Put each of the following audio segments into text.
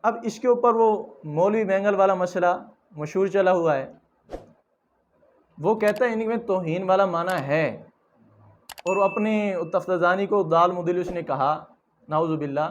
اب اس کے اوپر وہ مولوی مینگل والا مسئلہ مشہور چلا ہوا ہے، وہ کہتا ہے ان میں توہین والا معنی ہے، اور وہ اپنے تفتزانی کو دال مدل اس نے کہا نعوذ باللہ،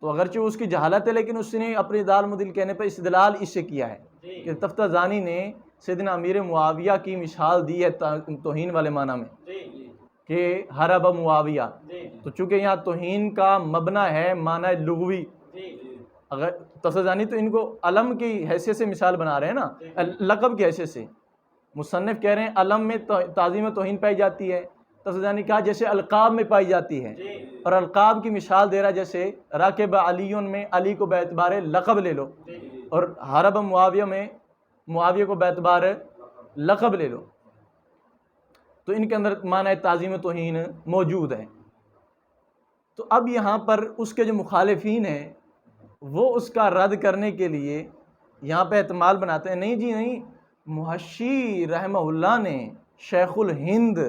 تو اگرچہ اس کی جہالت ہے لیکن اس نے اپنی دال مدل کہنے پر استدلال اس سے کیا ہے کہ تفتزانی نے سیدنا امیر معاویہ کی مثال دی ہے توہین والے معنی میں کہ حرب معاویہ، تو چونکہ یہاں توہین کا مبنی ہے معنی لغوی، اگر تفتزانی تو ان کو علم کی حیثیت سے مثال بنا رہے ہیں نا، لقب کی حیثیت سے، مصنف کہہ رہے ہیں علم میں تعظیم توہین پائی جاتی ہے، تفتزانی کہا جیسے القاب میں پائی جاتی ہے، اور القاب کی مثال دے رہا جیسے راکب علیون میں علی کو باعتبار لقب لے لو، اور حرب معاویہ میں معاویہ کو باعتبار لقب لے لو، تو ان کے اندر معنی تعظیم توہین موجود ہے۔ تو اب یہاں پر اس کے جو مخالفین ہیں وہ اس کا رد کرنے کے لیے یہاں پہ احتمال بناتے ہیں، نہیں جی نہیں، محشی رحمہ اللہ نے شیخ الہند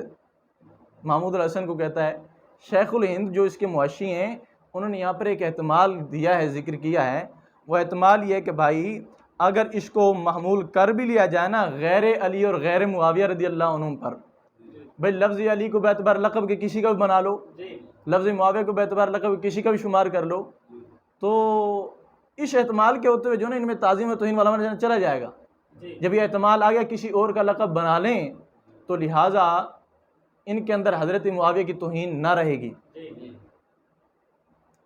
محمود الحسن کو کہتا ہے، شیخ الہند جو اس کے محشی ہیں انہوں نے یہاں پر ایک احتمال دیا ہے، ذکر کیا ہے، وہ احتمال یہ ہے کہ بھائی اگر اس کو محمول کر بھی لیا جائے نا غیر علی اور غیر معاویہ رضی اللہ عنہ پر، بھائی لفظ علی کو باعتبار لقب کے کسی کا بھی بنا لو، لفظ معاویہ کو باعتبار لقب کے کسی کا بھی شمار کر لو، تو اس احتمال کے ہوتے ہوئے جو نا ان میں تعظیم و توہین والا معنی چلا جائے گا۔ جب یہ احتمال آ گیا کسی اور کا لقب بنا لیں تو لہٰذا ان کے اندر حضرت معاویہ کی توہین نہ رہے گی،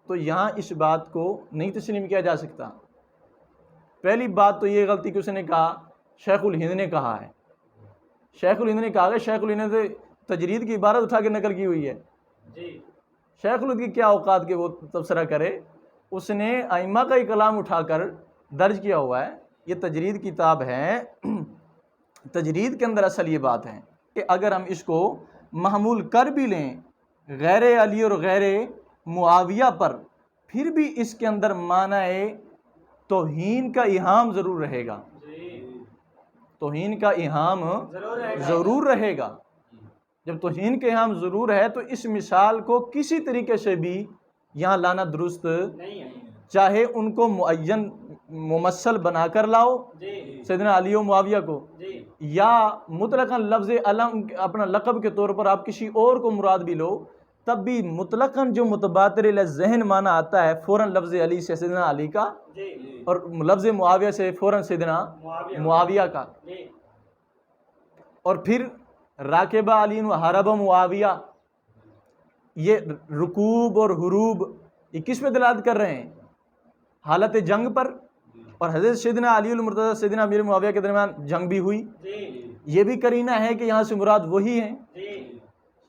تو یہاں اس بات کو نہیں تسلیم کیا جا سکتا۔ پہلی بات تو یہ غلطی کہ اس نے کہا شیخ الہند نے کہا ہے، شیخ الہند نے کہا ہے، شیخ الہند نے تجرید کی عبارت اٹھا کے نقل کی ہوئی ہے، شیخ الہند کی کیا اوقات کے وہ تبصرہ کرے، اس نے ائمہ کا ہی کلام اٹھا کر درج کیا ہوا ہے، یہ تجرید کتاب ہے، تجرید کے اندر اصل یہ بات ہے کہ اگر ہم اس کو محمول کر بھی لیں غیر علی اور غیر معاویہ پر، پھر بھی اس کے اندر معنی توہین کا ایہام ضرور رہے گا، توہین کا ایہام ضرور رہے گا۔ جب توہین کا ایہام ضرور ہے تو اس مثال کو کسی طریقے سے بھی یہاں لانا درست چاہے ان کو معین ممثل بنا کر لاؤ سیدنا علی و معاویہ کو، یا مطلقاً لفظ علم اپنا لقب کے طور پر آپ کسی اور کو مراد بھی لو، تب بھی مطلقاً جو متبادر الی ذہن معنی آتا ہے فوراً لفظ علی سے سیدنا علی کا، اور لفظ معاویہ سے فوراً سیدنا معاویہ کا، اور پھر راکبہ علی و حرب معاویہ، یہ رکوب اور حروب یہ کس پہ دلالت کر رہے ہیں؟ حالت جنگ پر، اور حضرت سیدنا علی المرتضی سیدنا امیر معاویہ کے درمیان جنگ بھی ہوئی، یہ بھی قرینہ ہے کہ یہاں سے مراد وہی ہیں،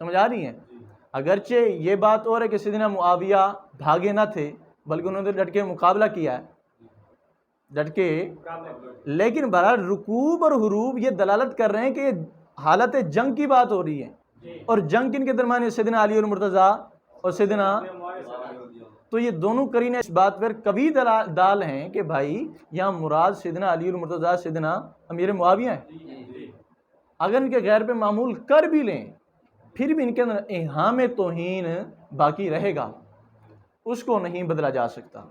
سمجھ آ رہی ہیں؟ اگرچہ یہ بات اور ہے کہ سیدنا معاویہ بھاگے نہ تھے بلکہ انہوں نے ڈٹ کے مقابلہ کیا ہے، ڈٹ کے، لیکن بہرحال رکوب اور حروب یہ دلالت کر رہے ہیں کہ یہ حالت جنگ کی بات ہو رہی ہے، اور جنگ کن کے درمیان ہے؟ سیدنا علی المرتضی اور سیدنا، تو یہ دونوں قرینہ اس بات پر کبھی دال ہیں کہ بھائی یہاں مراد سیدنا علی المرتضی سیدنا امیر معاویہ ہیں۔ اگر ان کے غیر پہ معمول کر بھی لیں پھر بھی ان کے اندر ایہام توہین باقی رہے گا، اس کو نہیں بدلا جا سکتا۔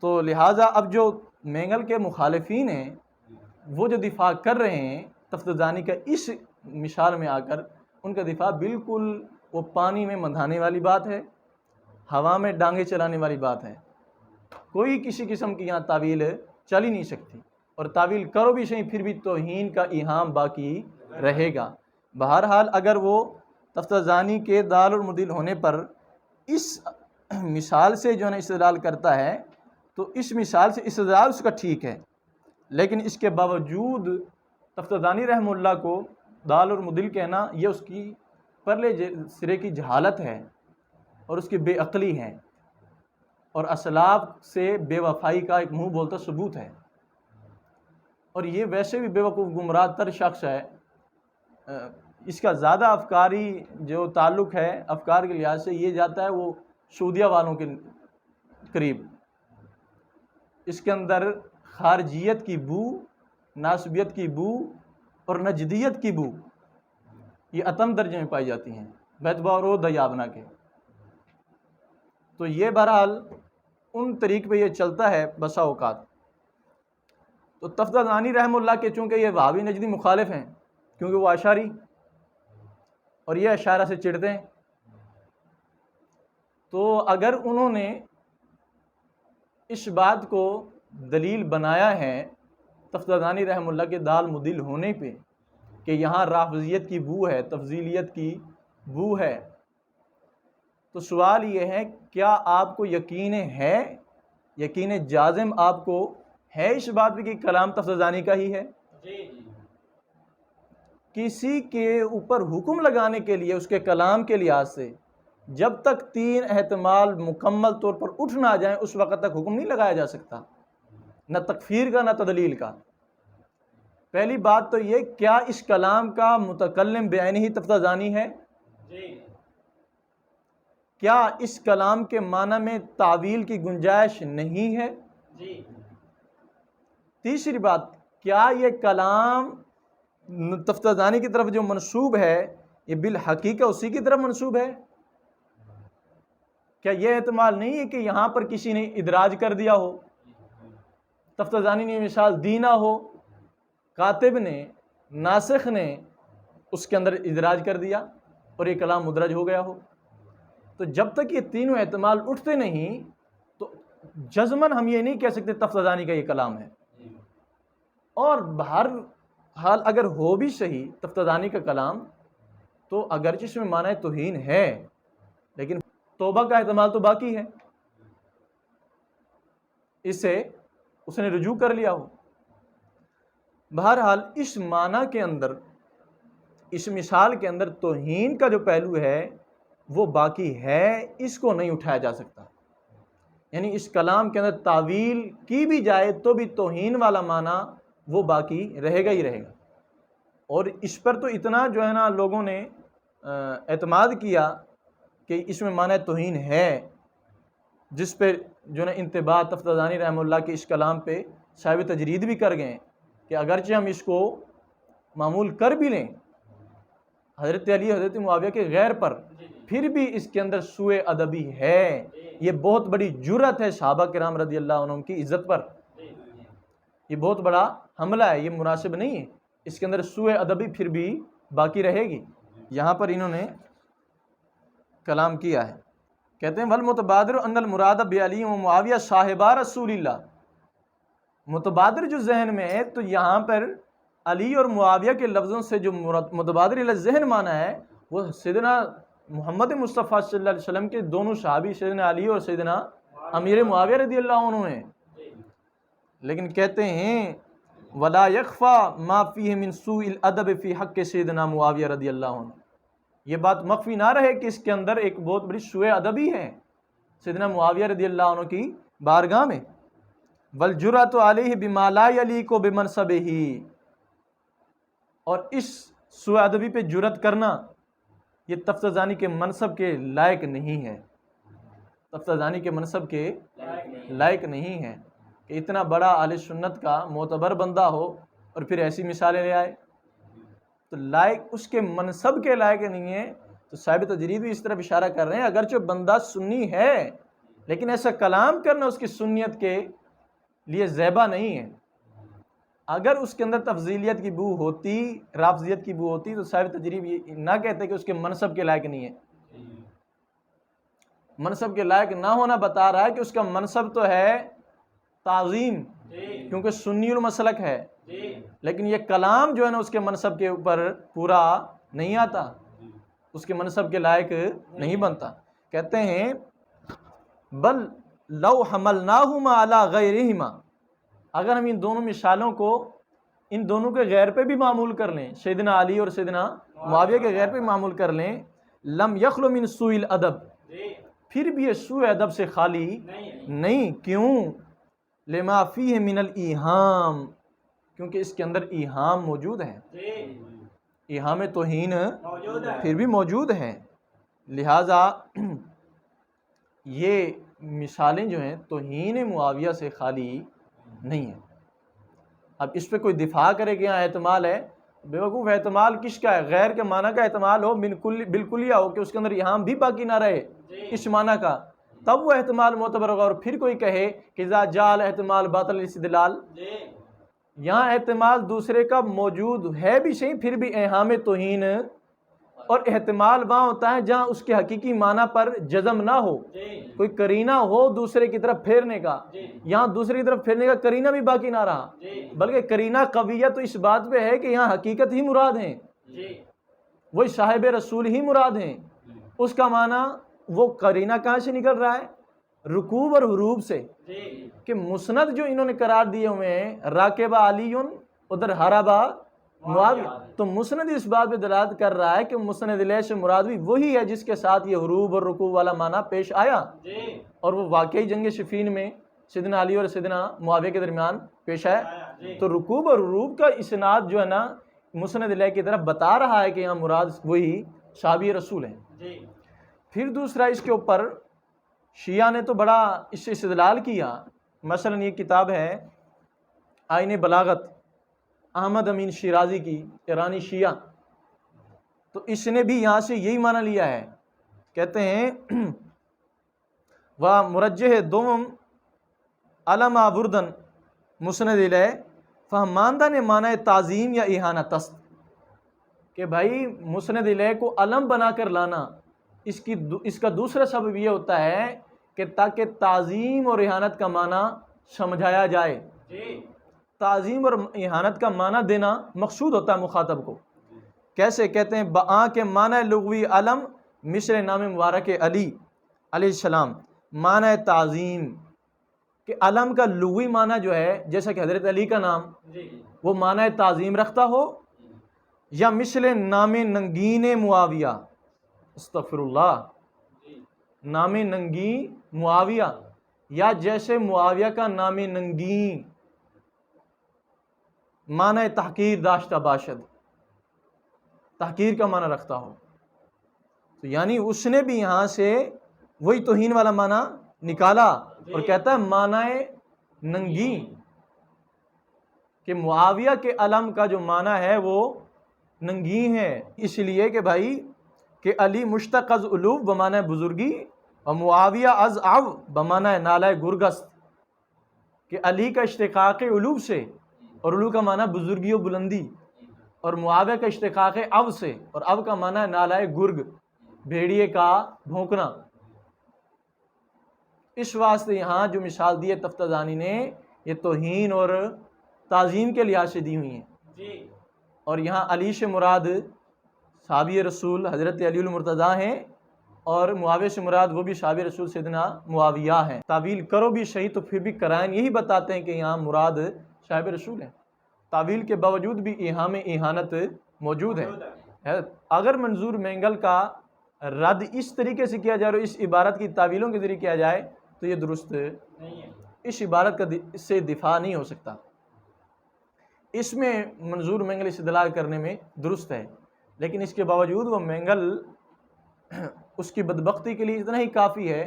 تو لہٰذا اب جو مینگل کے مخالفین ہیں وہ جو دفاع کر رہے ہیں تفتزانی کا اس مثال میں آ کر، ان کا دفاع بالکل وہ پانی میں مندھانے والی بات ہے، ہوا میں ڈانگیں چلانے والی بات ہے، کوئی کسی قسم کی یہاں تعویل چل ہی نہیں سکتی، اور تعویل کرو بھی صحیح پھر بھی توہین کا ایہام باقی رہے گا۔ بہرحال اگر وہ تفتزانی کے دال اور مدل ہونے پر اس مثال سے جو ہے نا استدلال کرتا ہے تو اس مثال سے استدلال اس کا ٹھیک ہے، لیکن اس کے باوجود تفتزانی رحمہ اللہ کو دال اور مدل کہنا یہ اس کی پرلے سرے کی جہالت ہے اور اس کی بے عقلی ہے، اور اسلاف سے بے وفائی کا ایک منہ بولتا ثبوت ہے، اور یہ ویسے بھی بے وقوف گمراہ تر شخص ہے، اس کا زیادہ افکاری جو تعلق ہے افکار کے لحاظ سے یہ جاتا ہے وہ سعودیہ والوں کے قریب، اس کے اندر خارجیت کی بو، ناسبیت کی بو اور نجدیت کی بو یہ اتم درجے میں پائی جاتی ہیں، بیت باور و دیابنا کے۔ تو یہ بہرحال ان طریق پہ یہ چلتا ہے بسا اوقات۔ تو تفتازانی رحمہ اللہ کے چونکہ یہ وہابی نجدی مخالف ہیں، کیونکہ وہ اشعری اور یہ اشاعرہ سے چڑھتے ہیں، تو اگر انہوں نے اس بات کو دلیل بنایا ہے تفتازانی رحمہ اللہ کے دال مدل ہونے پہ کہ یہاں رافضیت کی بو ہے، تفضیلیت کی بو ہے، تو سوال یہ ہے کیا آپ کو یقین ہے، یقین جازم آپ کو ہے اس بات پہ کہ کلام تفتازانی کا ہی ہے؟ کسی کے اوپر حکم لگانے کے لیے اس کے کلام کے لحاظ سے جب تک 3 احتمال مکمل طور پر اٹھ نہ جائیں اس وقت تک حکم نہیں لگایا جا سکتا، نہ تکفیر کا نہ تدلیل کا۔ پہلی بات تو یہ، کیا اس کلام کا متکلم بعینہ ہی تفتازانی ہے؟ کیا اس کلام کے معنی میں تعویل کی گنجائش نہیں ہے؟ تیسری بات، کیا یہ کلام تفتازانی کی طرف جو منسوب ہے یہ بالحقیقہ اسی کی طرف منسوب ہے؟ کیا یہ احتمال نہیں ہے کہ یہاں پر کسی نے ادراج کر دیا ہو، تفتازانی نے مثال دی نہ ہو، کاتب نے، ناسخ نے اس کے اندر ادراج کر دیا اور یہ کلام مدرج ہو گیا ہو؟ تو جب تک یہ تینوں احتمال اٹھتے نہیں تو جزمن ہم یہ نہیں کہہ سکتے تفتازانی کا یہ کلام ہے۔ اور بہر حال اگر ہو بھی صحیح تفتازانی کا کلام تو اگرچہ اس میں معنی توہین ہے لیکن توبہ کا احتمال تو باقی ہے، اس سے اس نے رجوع کر لیا ہو۔ بہرحال اس معنی کے اندر، اس مثال کے اندر توہین کا جو پہلو ہے وہ باقی ہے، اس کو نہیں اٹھایا جا سکتا۔ یعنی اس کلام کے اندر تعویل کی بھی جائے تو بھی توہین والا معنی وہ باقی رہے گا ہی رہے گا۔ اور اس پر تو اتنا جو ہے نا لوگوں نے اعتماد کیا کہ اس میں معنی توہین ہے، جس پہ جو ہے انتباہ تفتازانی رحمہ اللہ کے اس کلام پہ صاحب تجرید بھی کر گئے کہ اگرچہ ہم اس کو معمول کر بھی لیں حضرت علی حضرت معاویہ کے غیر پر، پھر بھی اس کے اندر سوء ادبی ہے۔ یہ بہت بڑی جرأت ہے صحابہ کرام رضی اللہ عنہم کی عزت پر، یہ بہت بڑا حملہ ہے، یہ مناسب نہیں ہے، اس کے اندر سوء ادبی پھر بھی باقی رہے گی۔ یہاں پر انہوں نے کلام کیا ہے، کہتے ہیں والمتبادر ان المراد بعلی و معاویہ صاحبا رسول اللہ۔ متبادر جو ذہن میں ہے تو یہاں پر علی اور معاویہ کے لفظوں سے جو متبادر الی ذہن مانا ہے وہ سیدنا محمد مصطفیٰ صلی اللہ علیہ وسلم کے دونوں صحابی سیدنا علی اور سیدنا امیر معاویہ رضی اللہ عنہ ہیں۔ لیکن کہتے ہیں ولا یخفی ما فیہ من سوء الادب فی حق سیدنا معاویہ رضی اللہ عنہ، یہ بات مخفی نہ رہے کہ اس کے اندر ایک بہت بڑی سوء ادبی ہے سیدنا معاویہ رضی اللہ عنہ کی بارگاہ میں۔ والجرأۃ علیہ بما لا یلیق بمنصبہ، اور اس سوء ادبی پہ جرأت کرنا یہ تفتازانی کے منصب کے لائق نہیں ہے، تفتازانی کے منصب کے لائق نہیں ہے کہ اتنا بڑا اہل سنت کا معتبر بندہ ہو اور پھر ایسی مثالیں لے آئے، تو لائق اس کے منصب کے لائق نہیں ہے۔ تو صاحب تجرید بھی اس طرف اشارہ کر رہے ہیں اگرچہ بندہ سنی ہے لیکن ایسا کلام کرنا اس کی سنیت کے لیے زیبا نہیں ہے۔ اگر اس کے اندر تفضیلیت کی بو ہوتی، رافضیت کی بو ہوتی تو صاحب تجرید یہ نہ کہتے کہ اس کے منصب کے لائق نہیں ہے۔ منصب کے لائق نہ ہونا بتا رہا ہے کہ اس کا منصب تو ہے تعظیم، کیونکہ سنی المسلک ہے، لیکن یہ کلام جو ہے نا اس کے منصب کے اوپر پورا نہیں آتا، اس کے منصب کے لائق نہیں بنتا۔ کہتے ہیں بل لو حملناہما علی غیرہما، اگر ہم ان دونوں مثالوں کو ان دونوں کے غیر پہ بھی معمول کر لیں، سیدنا علی اور سیدنا معاویہ کے غیر پہ معمول کر لیں، لم یخلو من سوء الادب، پھر بھی یہ سوء ادب سے خالی نہیں۔ کیوں؟ لما فیہ من الایہام، کیونکہ اس کے اندر ایہام موجود ہے، ایہام توہین پھر بھی موجود ہے، لہٰذا یہ مثالیں جو ہیں توہین معاویہ سے خالی نہیں ہیں۔ اب اس پہ کوئی دفاع کرے کہ یہاں احتمال ہے، بیوقوف احتمال کس کا ہے؟ غیر کے معنی کا احتمال ہو، بالکلیہ ہو کہ اس کے اندر ایہام بھی باقی نہ رہے اس معنی کا، تب وہ احتمال معتبر ہوگا۔ اور پھر کوئی کہے کہ اذا جال احتمال باطل الاستدلال، یہاں احتمال دوسرے کا موجود ہے بھی صحیح، پھر بھی ایہام توہین، اور احتمال وہاں ہوتا ہے جہاں اس کے حقیقی معنی پر جزم نہ ہو، کوئی کرینہ ہو دوسرے کی طرف پھیرنے کا، یہاں دوسرے کی طرف پھیرنے کا کرینہ بھی باقی نہ رہا، بلکہ کرینہ قویہ تو اس بات پہ ہے کہ یہاں حقیقت ہی مراد ہیں، وہی صاحب رسول ہی مراد ہیں، اس کا معنی وہ کرینہ کہاں سے نکل رہا ہے؟ رکوب اور حروب سے، کہ مسند جو انہوں نے قرار دیے ہوئے ہیں، راکب علی ادھر حربا معاویہ، تو مسند اس بات پہ دلالت کر رہا ہے کہ مسند الیہ سے مراد بھی وہی ہے جس کے ساتھ یہ حروب اور رکوب والا معنی پیش آیا، اور وہ واقعی جنگ صفین میں سیدنا علی اور سیدنا معاویہ کے درمیان پیش آیا۔ تو رکوب اور حروب کا اسناد جو ہے نا مسند الیہ کی طرف بتا رہا ہے کہ یہاں مراد وہی صحابی رسول ہیں۔ پھر دوسرا اس کے اوپر شیعہ نے تو بڑا اس سے استدلال کیا، مثلا یہ کتاب ہے آئین بلاغت احمد امین شیرازی کی، ایرانی شیعہ، تو اس نے بھی یہاں سے یہی معنی لیا ہے، کہتے ہیں وہ مرجح دوم علم آوردن مسند الیہ فہماندہ نے معنی تعظیم یا اہانت است، کہ بھائی مسند الیہ کو علم بنا کر لانا، اس کا دوسرا سبب یہ ہوتا ہے کہ تاکہ تعظیم اور اہانت کا معنی سمجھایا جائے، تعظیم اور اہانت کا معنی دینا مقصود ہوتا ہے مخاطب کو۔ کیسے؟ کہتے ہیں بآ کے معنی لغوی علم مثل نام مبارک علی علیہ السلام، معنی تعظیم، کہ علم کا لغوی معنی جو ہے جیسا کہ حضرت علی کا نام وہ معنی تعظیم رکھتا ہو، یا مثل نام ننگین معاویہ، استغفر اللہ، نام ننگی معاویہ، یا جیسے معاویہ کا نام ننگی معنی تحقیر داشتہ باشد، تحقیر کا معنی رکھتا ہو، تو یعنی اس نے بھی یہاں سے وہی توہین والا معنی نکالا، اور کہتا ہے معنی ننگی، کہ معاویہ کے علم کا جو معنی ہے وہ ننگی ہے، اس لیے کہ بھائی کہ علی مشتق از علو بمعنی بزرگی، اور معاویہ از او بمعنی نالہ گرگست، کہ علی کا اشتقاق علو سے، اور علو کا معنی بزرگی و بلندی، اور معاویہ کا اشتقاق او سے، اور او کا معنی نالہ گرگ، بھیڑیے کا بھونکنا۔ اس واسطے یہاں جو مثال دی ہے تفتزانی نے، یہ توہین اور تعظیم کے لحاظ سے دی ہوئی ہیں، اور یہاں علی سے مراد صحابی رسول حضرت علی المرتضیٰ ہیں، اور معاویہ سے مراد وہ بھی صحابی رسول سیدنا معاویہ ہیں۔ تعویل کرو بھی صحیح تو پھر بھی قرائن یہی بتاتے ہیں کہ یہاں مراد صحابہ رسول ہیں، تعویل کے باوجود بھی ایہام اہانت موجود ہے۔ اگر منظور مینگل کا رد اس طریقے سے کیا جائے اور اس عبارت کی تعویلوں کے ذریعے کیا جائے تو یہ درست نہیں ہے، اس عبارت کا اس سے دفاع نہیں ہو سکتا، اس میں منظور مینگل استدلال کرنے میں درست ہے، لیکن اس کے باوجود وہ مینگل اس کی بدبختی کے لیے اتنا ہی کافی ہے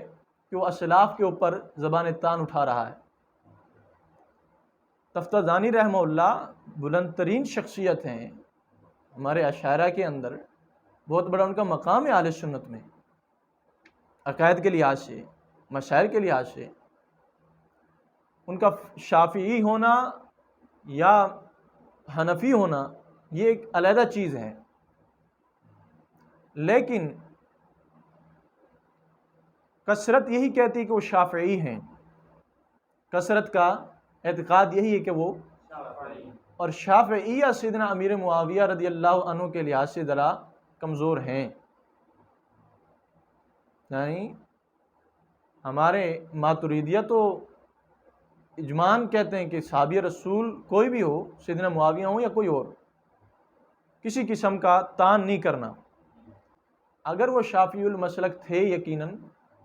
کہ وہ اسلاف کے اوپر زبان تان اٹھا رہا ہے۔ تفتزانی رحمہ اللہ بلند ترین شخصیت ہیں ہمارے اشاعرہ کے اندر، بہت بڑا ان کا مقام ہے اہل سنت میں، عقائد کے لحاظ سے، مسائل کے لحاظ سے، ان کا شافعی ہونا یا حنفی ہونا یہ ایک علیحدہ چیز ہے، لیکن کثرت یہی کہتی ہے کہ وہ شافعی ہیں، کثرت کا اعتقاد یہی ہے کہ وہ، اور شافعیہ سیدنا امیر معاویہ رضی اللہ عنہ کے لحاظ سے ذرا کمزور ہیں، یعنی ہمارے ماتریدیہ تو اجماعاً کہتے ہیں کہ صحابی رسول کوئی بھی ہو، سیدنا معاویہ ہو یا کوئی اور، کسی قسم کا تان نہیں کرنا۔ اگر وہ شافعی المسلک تھے یقیناً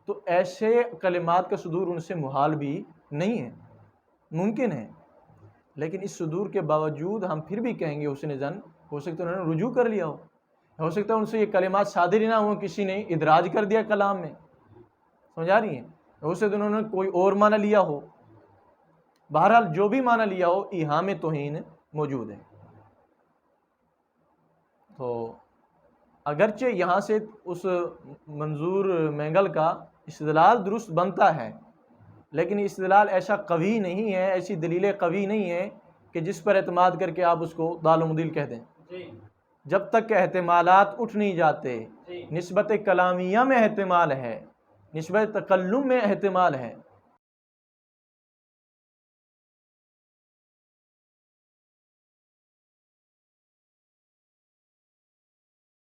تو ایسے کلمات کا صدور ان سے محال بھی نہیں ہے، ممکن ہے، لیکن اس صدور کے باوجود ہم پھر بھی کہیں گے حسن ظن، ہو سکتا ہے انہوں نے رجوع کر لیا ہو سکتا ہے ان سے یہ کلمات صادر ہی نہ ہوں، کسی نے ادراج کر دیا کلام میں، سمجھا رہی ہیں، ہو سکتا ہے انہوں نے کوئی اور معنی لیا ہو، بہرحال جو بھی معنی لیا ہو ایہام توہین موجود ہے۔ تو اگرچہ یہاں سے اس منظور مینگل کا استدلال درست بنتا ہے، لیکن استدلال ایسا قوی نہیں ہے، ایسی دلیلیں قوی نہیں ہیں کہ جس پر اعتماد کر کے آپ اس کو ضال و مضل کہہ دیں۔ جب تک کہ احتمالات اٹھ نہیں جاتے، نسبت کلامیہ میں احتمال ہے، نسبت تکلم میں احتمال ہے،